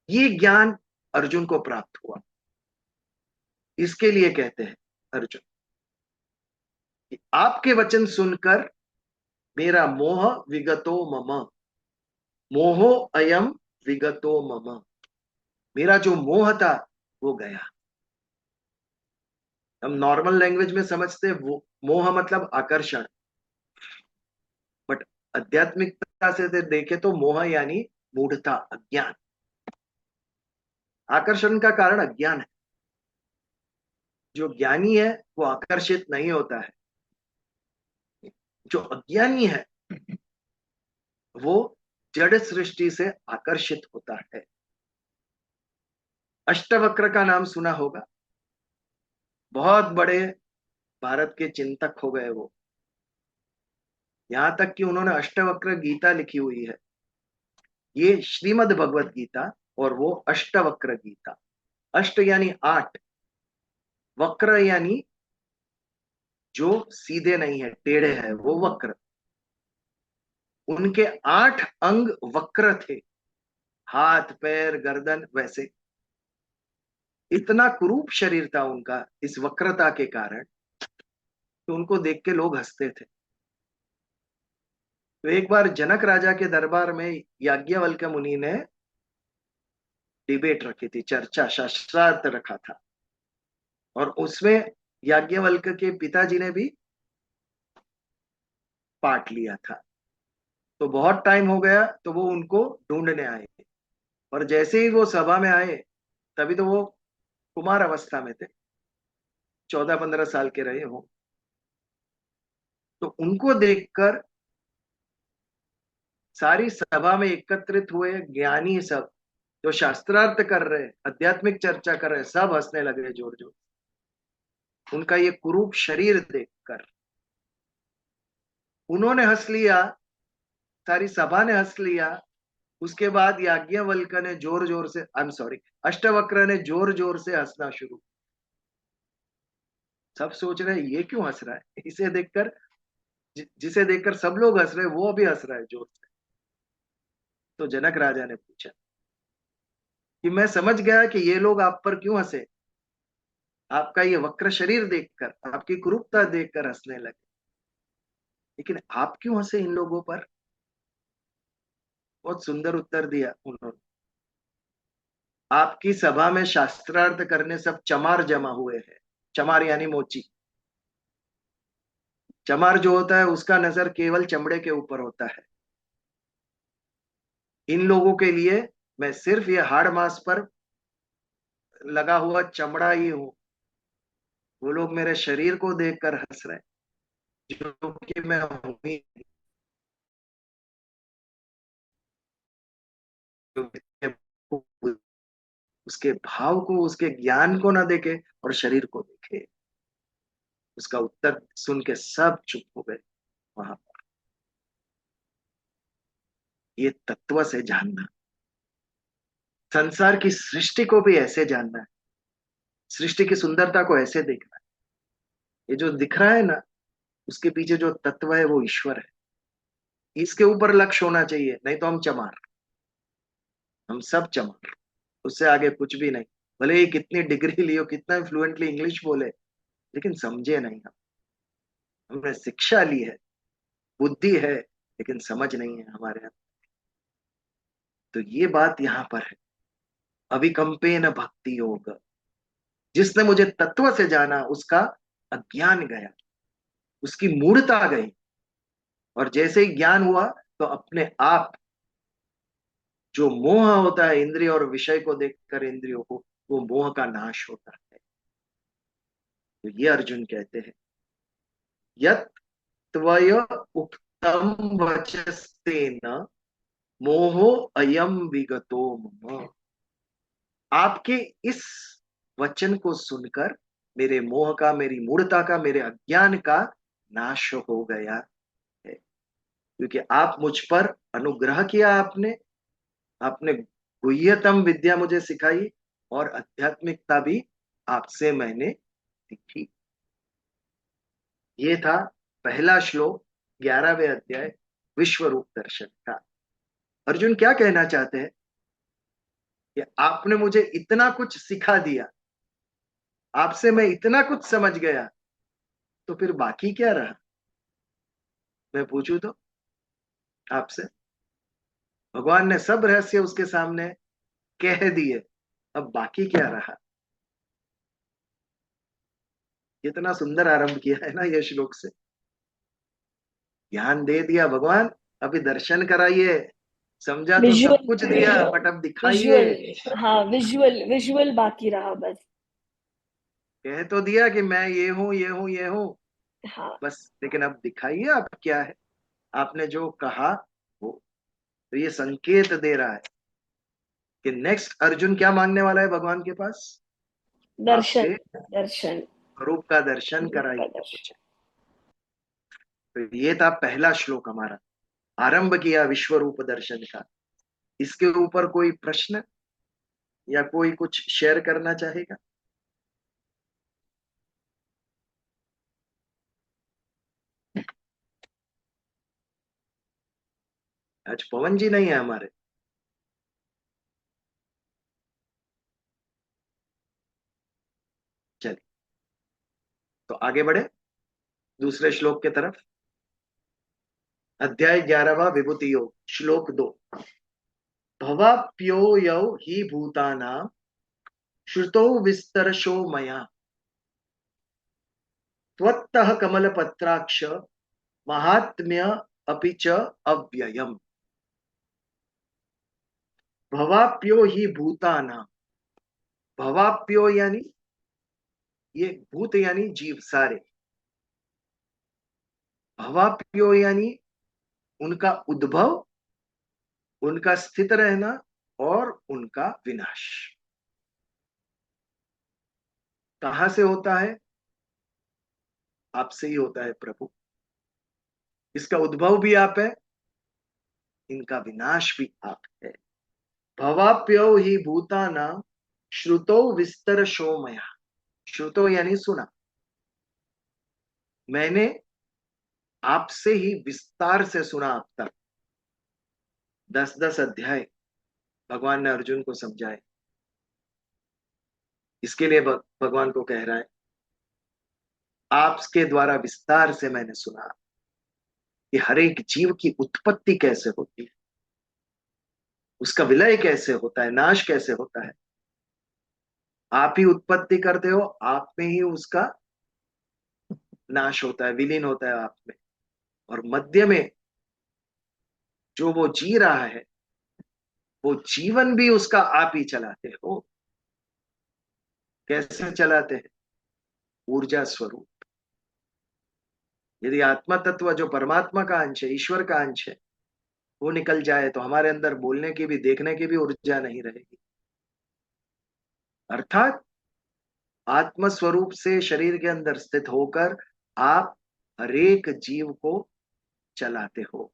ये ज्ञान अर्जुन को प्राप्त हुआ। इसके लिए कहते हैं अर्जुन कि आपके वचन सुनकर मेरा मोह विगतो मम, मोहो अयम विगतो मम। मेरा जो मोह था वो गया। हम नॉर्मल लैंग्वेज में समझते वो मोह मतलब आकर्षण, बट आध्यात्मिकता से देखे तो मोह यानी मूढ़ता, अज्ञान। आकर्षण का कारण अज्ञान है। जो ज्ञानी है वो आकर्षित नहीं होता है, जो अज्ञानी है वो जड़ सृष्टि से आकर्षित होता है। अष्टवक्र का नाम सुना होगा, बहुत बड़े भारत के चिंतक हो गए वो। यहां तक कि उन्होंने अष्टवक्र गीता लिखी हुई है। ये श्रीमद् भगवत गीता और वो अष्टवक्र गीता। अष्ट यानी 8, वक्र यानी जो सीधे नहीं है, टेढ़े है, वो वक्र। उनके 8 अंग वक्र थे, हाथ, पैर, गर्दन, वैसे। इतना कुरूप शरीर था उनका इस वक्रता के कारण, तो उनको देख के लोग हंसते थे। तो एक बार जनक राजा के दरबार में याज्ञवल्क्य मुनि ने डिबेट रखी थी, चर्चा, शास्त्रार्थ रखा था, और उसमें याज्ञवल्क्य के पिताजी ने भी पार्ट लिया था। तो बहुत टाइम हो गया, तो वो उनको ढूंढने आए, और जैसे ही वो सभा में आए, तभी तो वो कुमार अवस्था में थे, 14-15 साल के रहे हो। तो उनको देखकर सारी सभा में एकत्रित हुए ज्ञानी सब, जो शास्त्रार्थ कर रहे, आध्यात्मिक चर्चा कर रहे, सब हंसने लगे जोर जोर। उनका ये कुरूप शरीर देखकर उन्होंने हंस लिया, सारी सभा ने हंस लिया। उसके बाद याज्ञवल्क्य ने जोर जोर से, आई एम सॉरी, अष्टवक्र ने जोर जोर से हंसना शुरू। सब सोच रहे ये क्यों हंस रहा है, इसे देखकर, जिसे देखकर सब लोग हंस रहे, वो भी हंस रहा है जोर से। तो जनक राजा ने पूछा कि मैं समझ गया कि ये लोग आप पर क्यों हंसे, आपका ये वक्र शरीर देखकर, आपकी कुरूपता देखकर हंसने लगे, लेकिन आप क्यों हंसे इन लोगों पर? बहुत सुंदर उत्तर दिया उन्होंने। आपकी सभा में शास्त्रार्थ करने सब चमार जमा हुए हैं। चमार यानी मोची। चमार जो होता है उसका नजर केवल चमड़े के ऊपर होता है। इन लोगों के लिए मैं सिर्फ ये हाड़ मांस पर लगा हुआ चमड़ा ही हूं। वो लोग मेरे शरीर को देखकर हंस रहे हैं, जो कि मैं हूं ही नहीं। उसके भाव को, उसके ज्ञान को ना देखे और शरीर को देखे। उसका उत्तर सुन के सब चुप हो गए। वहां पर ये तत्व से जानना, संसार की सृष्टि को भी ऐसे जानना है, सृष्टि की सुंदरता को ऐसे देखना है। ये जो दिख रहा है ना, उसके पीछे जो तत्व है वो ईश्वर है। इसके ऊपर लक्ष्य होना चाहिए, नहीं तो हम चमार, हम सब चमार, उससे आगे कुछ भी नहीं। भले ही कितनी डिग्री लियो, कितना फ्लुएंटली इंग्लिश बोले, लेकिन समझे नहीं हम। हमने शिक्षा ली है, बुद्धि है, लेकिन समझ नहीं है हमारे यहाँ। तो ये बात यहाँ पर है। अविकंपेन भक्ति योग, जिसने मुझे तत्व से जाना उसका अज्ञान गया, उसकी मूढ़ता गई। और जैसे ही ज्ञान हुआ तो अपने आप जो मोह होता है इंद्रिय और विषय को देखकर इंद्रियों को, वो मोह का नाश होता है। तो ये अर्जुन कहते हैं, यत त्वय उक्तम वचस्तेन मोहो अयम विगतो मम। आपके इस वचन को सुनकर मेरे मोह का, मेरी मूढ़ता का, मेरे अज्ञान का नाश हो गया है। क्योंकि आप मुझ पर अनुग्रह किया, आपने आपने गुह्यतम विद्या मुझे सिखाई और आध्यात्मिकता भी आपसे मैंने सीखी। ये था पहला श्लोक 11वें अध्याय विश्व रूप दर्शन का। अर्जुन क्या कहना चाहते हैं कि आपने मुझे इतना कुछ सिखा दिया, आपसे मैं इतना कुछ समझ गया, तो फिर बाकी क्या रहा? मैं पूछूं तो आपसे, भगवान ने सब रहस्य उसके सामने कह दिए, अब बाकी क्या रहा? कितना सुंदर आरंभ किया है ना ये श्लोक से। ज्ञान दे दिया भगवान, अभी दर्शन कराइए। समझा तो सब विजुअल कुछ दिया, बट अब दिखाइए। विजुअल, हाँ विजुअल विजुअल बाकी रहा बस। कह तो दिया कि मैं ये हूं, ये हूं, ये हूं, हाँ, बस, लेकिन अब दिखाइए अब क्या है। आपने जो कहा वो, तो ये संकेत दे रहा है कि नेक्स्ट अर्जुन क्या मांगने वाला है भगवान के पास? दर्शन, आपके दर्शन, स्वरूप का दर्शन रूप का कराइए दर्शन। मुझे। तो ये था पहला श्लोक हमारा, आरंभ किया विश्व रूप दर्शन का। इसके ऊपर कोई प्रश्न या कोई कुछ शेयर करना चाहेगा? आज पवन जी नहीं है हमारे। चलिए, तो आगे बढ़े दूसरे श्लोक के तरफ। अध्याय 11वां विभूति योग, श्लोक 2। भवाप्यो यौ हि भूतानां श्रुतौ विस्तरशो मया त्वत्तः कमलपत्राक्ष महात्म्य अपि च अव्ययम्। भवाप्यो हि भूतानां, भवाप्यो यानी ये भूत यानी जीव सारे, भवाप्यो यानी उनका उद्भव, उनका स्थित रहना और उनका विनाश। कहां से होता है? आपसे ही होता है प्रभु। इसका उद्भव भी आप है, इनका विनाश भी आप है। भवाप्यो ही भूतानां श्रुतो विस्तरशो मया। श्रुतो यानी सुना, मैंने आपसे ही विस्तार से सुना अब तक। 10-10 अध्याय भगवान ने अर्जुन को समझाए। इसके लिए भगवान को कह रहा है, आपके द्वारा विस्तार से मैंने सुना कि हर एक जीव की उत्पत्ति कैसे होती है, उसका विलय कैसे होता है, नाश कैसे होता है। आप ही उत्पत्ति करते हो, आप में ही उसका नाश होता है, विलीन होता है आप में। और मध्य में जो वो जी रहा है, वो जीवन भी उसका आप ही चलाते हो। कैसे चलाते हैं? ऊर्जा स्वरूप। यदि आत्मा तत्व जो परमात्मा का अंश है, ईश्वर का अंश है, वो निकल जाए तो हमारे अंदर बोलने की भी, देखने की भी ऊर्जा नहीं रहेगी। अर्थात आत्म स्वरूप से शरीर के अंदर स्थित होकर आप हरेक जीव को चलाते हो,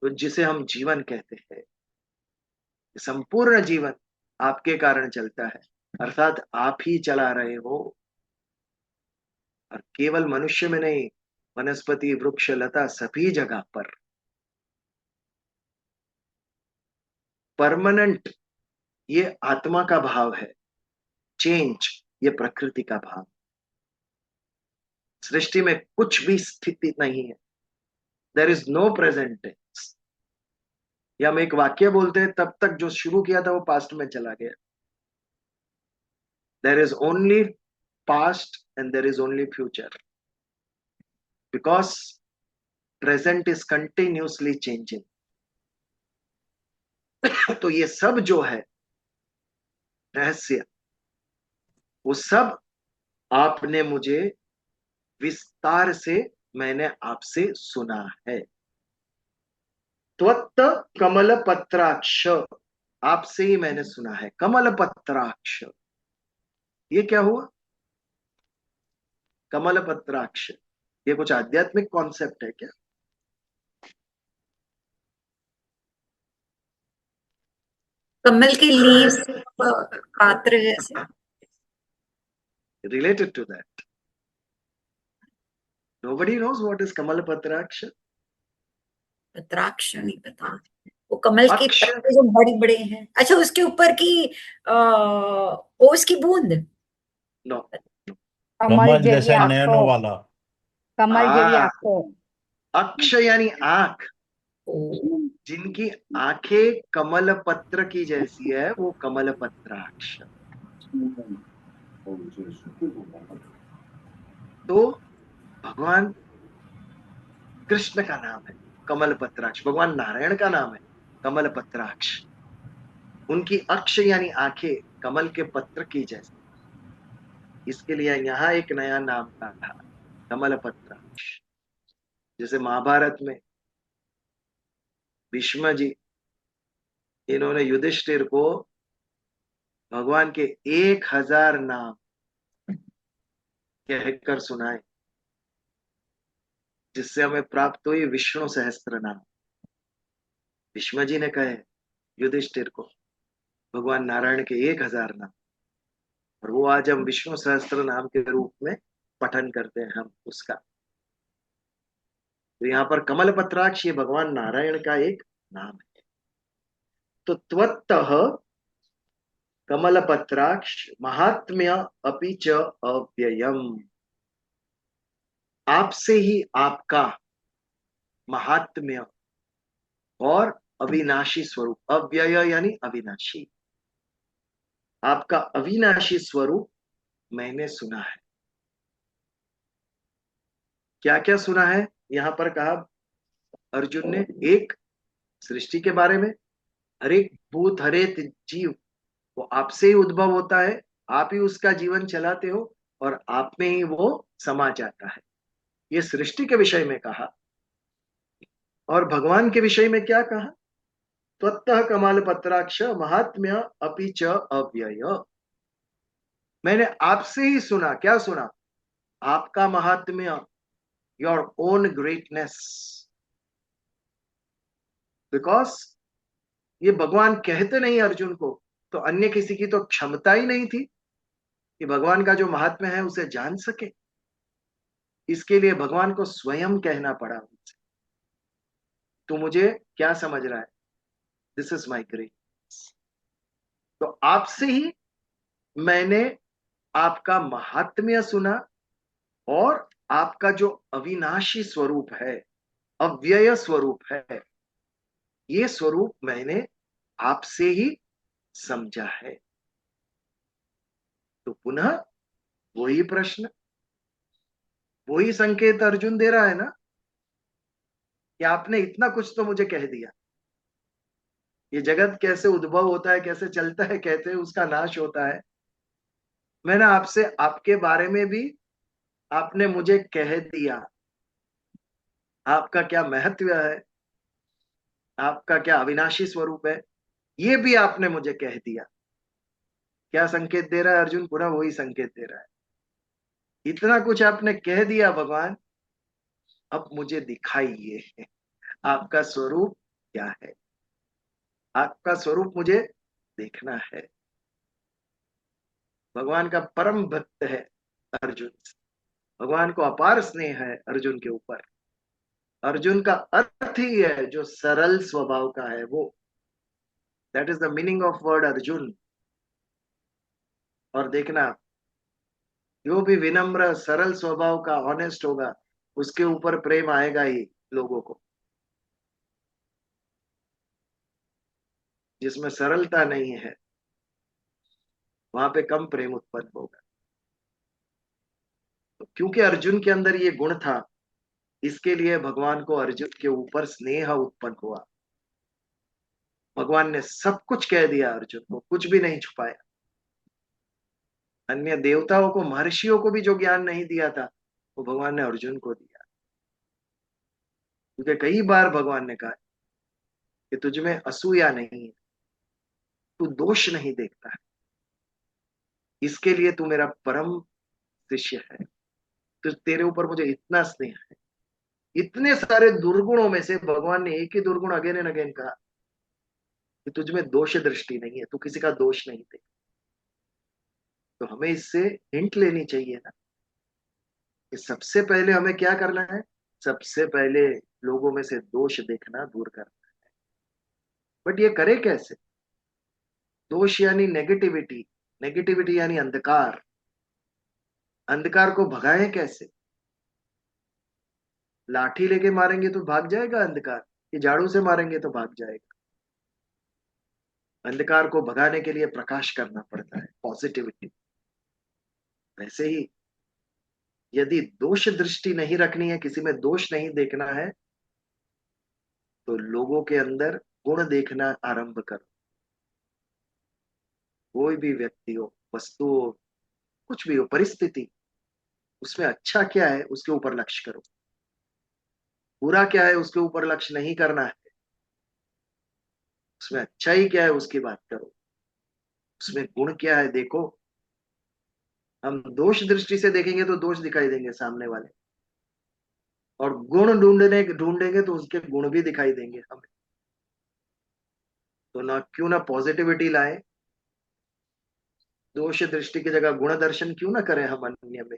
तो जिसे हम जीवन कहते हैं। संपूर्ण जीवन आपके कारण चलता है, अर्थात आप ही चला रहे हो। और केवल मनुष्य में नहीं, वनस्पति, वृक्ष, लता, सभी जगह पर परमानेंट ये आत्मा का भाव है, चेंज ये प्रकृति का भाव। सृष्टि में कुछ भी स्थिति नहीं है, there is no present tense. या हम एक वाक्य बोलते हैं, तब तक जो शुरू किया था वो पास्ट में चला गया। There is only past and there is only future, because present is continuously changing. तो ये सब जो है रहस्य, वो सब आपने मुझे विस्तार से, मैंने आपसे सुना है। त्वत्त कमल पत्राक्ष, आपसे ही मैंने सुना है। कमल पत्राक्ष, ये क्या हुआ? कमल पत्राक्ष, ये कुछ आध्यात्मिक कॉन्सेप्ट है क्या? कमल के लीव्स, पात्र जैसे। Related to that, nobody knows what is kamal patraksh. पत्राक्ष नहीं पता। वो कमल के अक्ष, पत्ते जो बड़े बड़े हैं। अच्छा, उसके ऊपर की ओस की बूंद। नो। कमल कमल जेवी जैसे नयनों आंखों, वाला। कमल जेवी हाँ, आंखों। अक्ष यानी आंख। ओ, जिनकी आंखें कमल पत्र की जैसी है, वो कमल पत्राक्ष। तो भगवान कृष्ण का नाम है कमल पत्राक्ष, भगवान नारायण का नाम है कमल पत्राक्ष। उनकी अक्ष यानी आंखें कमल के पत्र की जैसी, इसके लिए यहाँ एक नया नाम कहा, कमल पत्राक्ष। जैसे महाभारत में भीष्म जी, इन्होंने युधिष्ठिर को भगवान के 1000 नाम कहकर सुनाए, जिससे हमें प्राप्त हुई विष्णु सहस्त्र नाम। भीष्म जी ने कहे युधिष्ठिर को भगवान नारायण के 1000 नाम, और वो आज हम विष्णु सहस्त्र नाम के रूप में पठन करते हैं हम उसका। तो यहाँ पर कमल पत्राक्ष ये भगवान नारायण का एक नाम है। तो त्वत्तः कमल पत्राक्ष महात्म्य अपि च अव्ययम, आपसे ही आपका महात्म्य और अविनाशी स्वरूप, अव्यय यानी अविनाशी, आपका अविनाशी स्वरूप मैंने सुना है। क्या क्या सुना है? यहां पर कहा अर्जुन ने, एक सृष्टि के बारे में, हरेक भूत, हरेक जीव वो आपसे ही उद्भव होता है, आप ही उसका जीवन चलाते हो और आप में ही वो समा जाता है। ये सृष्टि के विषय में कहा। और भगवान के विषय में क्या कहा? त्वत्तः कमल पत्राक्ष महात्म्य अपि च अव्यय, मैंने आपसे ही सुना। क्या सुना? आपका महात्म्य, योर ओन ग्रेटनेस। बिकॉज ये भगवान कहते नहीं अर्जुन को, तो अन्य किसी की तो क्षमता ही नहीं थी कि भगवान का जो महात्म्य है उसे जान सके। इसके लिए भगवान को स्वयं कहना पड़ा उनसे, तू मुझे क्या समझ रहा है, दिस इज माई ग्रेटनेस। तो आपसे ही मैंने आपका महात्म्य सुना और आपका जो अविनाशी स्वरूप है, अव्यय स्वरूप है, ये स्वरूप मैंने आपसे ही समझा है। तो पुनः वही प्रश्न, वही संकेत अर्जुन दे रहा है ना कि आपने इतना कुछ तो मुझे कह दिया। ये जगत कैसे उद्भव होता है, कैसे चलता है, कहते हैं उसका नाश होता है। मैंने आपसे आपके बारे में भी आपने मुझे कह दिया। आपका क्या महत्व है, आपका क्या अविनाशी स्वरूप है, ये भी आपने मुझे कह दिया। क्या संकेत दे रहा है अर्जुन? पुनः वही संकेत दे रहा है। इतना कुछ आपने कह दिया भगवान, अब मुझे दिखाइए आपका स्वरूप क्या है। आपका स्वरूप मुझे देखना है। भगवान का परम भक्त है अर्जुन। भगवान को अपार स्नेह है अर्जुन के ऊपर। अर्जुन का अर्थ ही है जो सरल स्वभाव का है वो। That is the meaning of word Arjun. और देखना, जो भी विनम्र सरल स्वभाव का ऑनेस्ट होगा, उसके ऊपर प्रेम आएगा ही लोगों को। जिसमें सरलता नहीं है वहां पे कम प्रेम उत्पन्न होगा। तो क्योंकि अर्जुन के अंदर ये गुण था, इसके लिए भगवान को अर्जुन के ऊपर स्नेह उत्पन्न हुआ। भगवान ने सब कुछ कह दिया अर्जुन को, कुछ भी नहीं छुपाया। अन्य देवताओं को, महर्षियों को भी जो ज्ञान नहीं दिया था, वो भगवान ने अर्जुन को दिया। क्योंकि कई बार भगवान ने कहा कि तुझ में असूया नहीं है, तू दोष नहीं देखता है, इसके लिए तू मेरा परम शिष्य है। तो तेरे ऊपर मुझे इतना स्नेह है। इतने सारे दुर्गुणों में से भगवान ने एक ही दुर्गुण अगेन एंड अगेन कहा कि तुझ में दोष दृष्टि नहीं है, तू किसी का दोष नहीं देख। तो हमें इससे हिंट लेनी चाहिए ना कि सबसे पहले हमें क्या करना है। सबसे पहले लोगों में से दोष देखना दूर करना है। बट ये करे कैसे? दोष यानी नेगेटिविटी, नेगेटिविटी यानी अंधकार। अंधकार को भगाए कैसे? लाठी लेके मारेंगे तो भाग जाएगा अंधकार, ये झाड़ू से मारेंगे तो भाग जाएगा? अंधकार को भगाने के लिए प्रकाश करना पड़ता है, पॉजिटिविटी। वैसे ही यदि दोष दृष्टि नहीं रखनी है, किसी में दोष नहीं देखना है, तो लोगों के अंदर गुण देखना आरंभ करो। कोई भी व्यक्ति हो, वस्तु हो, कुछ भी हो, परिस्थिति, उसमें अच्छा क्या है उसके ऊपर लक्ष्य करो। बुरा क्या है उसके ऊपर लक्ष्य नहीं करना है। उसमें अच्छा ही क्या है उसकी बात करो। उसमें गुण क्या है देखो। हम दोष दृष्टि से देखेंगे तो दोष दिखाई देंगे सामने वाले, और गुण ढूंढेंगे तो उसके गुण भी दिखाई देंगे हमें। तो ना क्यों ना पॉजिटिविटी लाए, दोष दृष्टि की जगह गुण दर्शन क्यों ना करें हम अन्य में।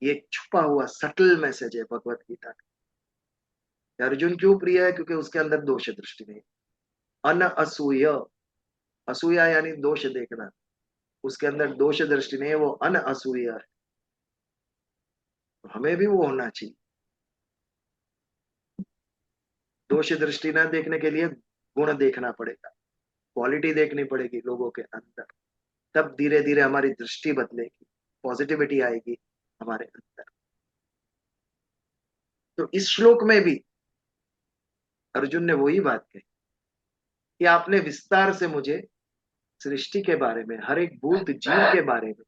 ये एक छुपा हुआ सटल मैसेज है भगवत गीता का। अर्जुन क्यों प्रिय है? क्योंकि उसके अंदर दोष दृष्टि नहीं। अन असूय, असूया यानी दोष देखना, उसके अंदर दोष दृष्टि नहीं है, वो अन असूय है। तो हमें भी वो होना चाहिए। दोष दृष्टि ना देखने के लिए गुण देखना पड़ेगा, क्वालिटी देखनी पड़ेगी लोगों के अंदर। तब धीरे धीरे हमारी दृष्टि बदलेगी, पॉजिटिविटी आएगी हमारे अंदर। तो इस श्लोक में भी अर्जुन ने वही बात कही कि आपने विस्तार से मुझे सृष्टि के बारे में, हर एक भूत जीव के बारे में,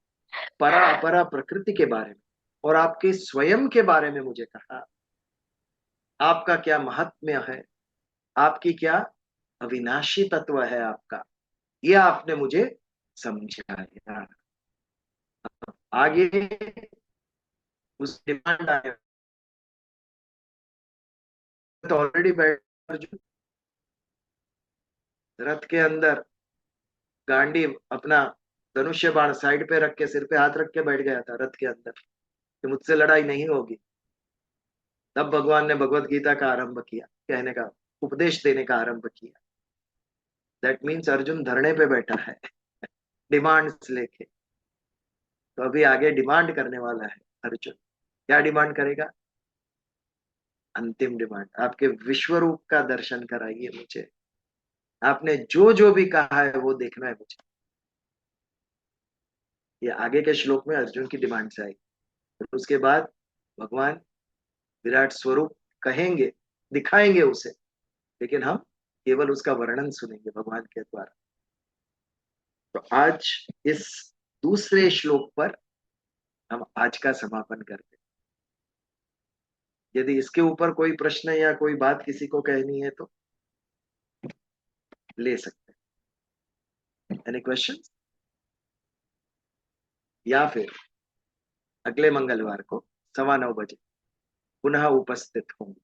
परा अपरा प्रकृति के बारे में और आपके स्वयं के बारे में मुझे कहा। आपका क्या महात्म्य है, आपकी क्या अविनाशी तत्व है आपका, ये आपने मुझे समझाया। आगे उस डिमांड आया तो ऑलरेडी बैठ अर्जुन रथ के अंदर, गांडी अपना धनुष्य बाण साइड पे रख के, सिर पे हाथ रख के बैठ गया था रथ के अंदर कि मुझसे लड़ाई नहीं होगी। तब भगवान ने भगवत गीता का आरंभ किया, कहने का, उपदेश देने का आरंभ किया। दैट मीन्स अर्जुन धरने पे बैठा है। डिमांड्स लेके। तो अभी आगे डिमांड करने वाला है अर्जुन। क्या डिमांड करेगा? अंतिम डिमांड, आपके विश्व रूप का दर्शन कराइए मुझे। आपने जो जो भी कहा है वो देखना है मुझे। ये आगे के श्लोक में अर्जुन की डिमांड से आएगी। और उसके बाद भगवान विराट स्वरूप कहेंगे, दिखाएंगे उसे, लेकिन हम केवल उसका वर्णन सुनेंगे भगवान के द्वारा। तो आज इस दूसरे श्लोक पर हम आज का समापन करते हैं। यदि इसके ऊपर कोई प्रश्न या कोई बात किसी को कहनी है तो ले सकते हैं। Any question? या फिर अगले मंगलवार को 9:15 बजे पुनः उपस्थित होंगे।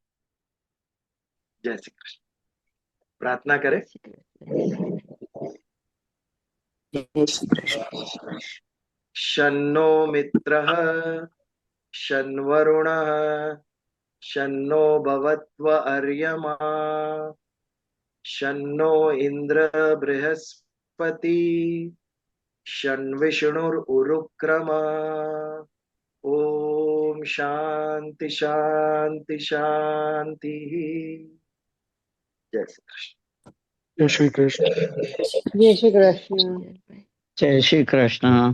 जय श्री कृष्ण। प्रार्थना करें। शन्नो मित्रः शन् वरुणः शन्नो भवत्व अर्यमा शन्नो इंद्र बृहस्पति शन् विष्णुरुक्रम। ओम शांति शांति शांति। जय श्री कृष्ण। जय श्री कृष्ण। जय श्री कृष्ण। जय श्री कृष्ण।